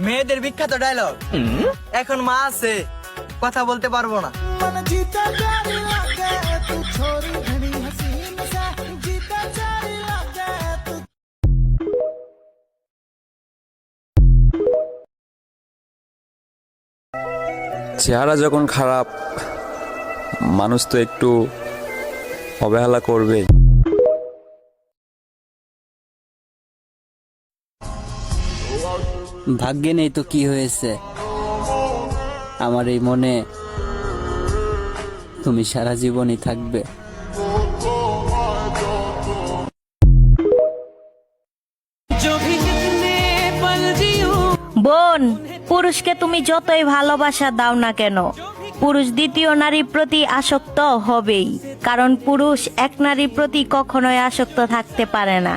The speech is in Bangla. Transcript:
মেয়েদের বিখ্যাত ডায়লগ, এখন মা আছে, কথা বলতে পারবো না। চেহারা যখন খারাপ, মানুষ তো একটু অবহেলা করবে। ভাগ্যে নেই তো কি হয়েছে, আমার এই মনে তুমি সারা জীবনই থাকবে। বোন, পুরুষকে তুমি যতই ভালোবাসা দাও না কেন, পুরুষ দ্বিতীয় নারীর প্রতি আসক্ত হবেই, কারণ পুরুষ এক নারীর প্রতি কখনোই আসক্ত থাকতে পারে না।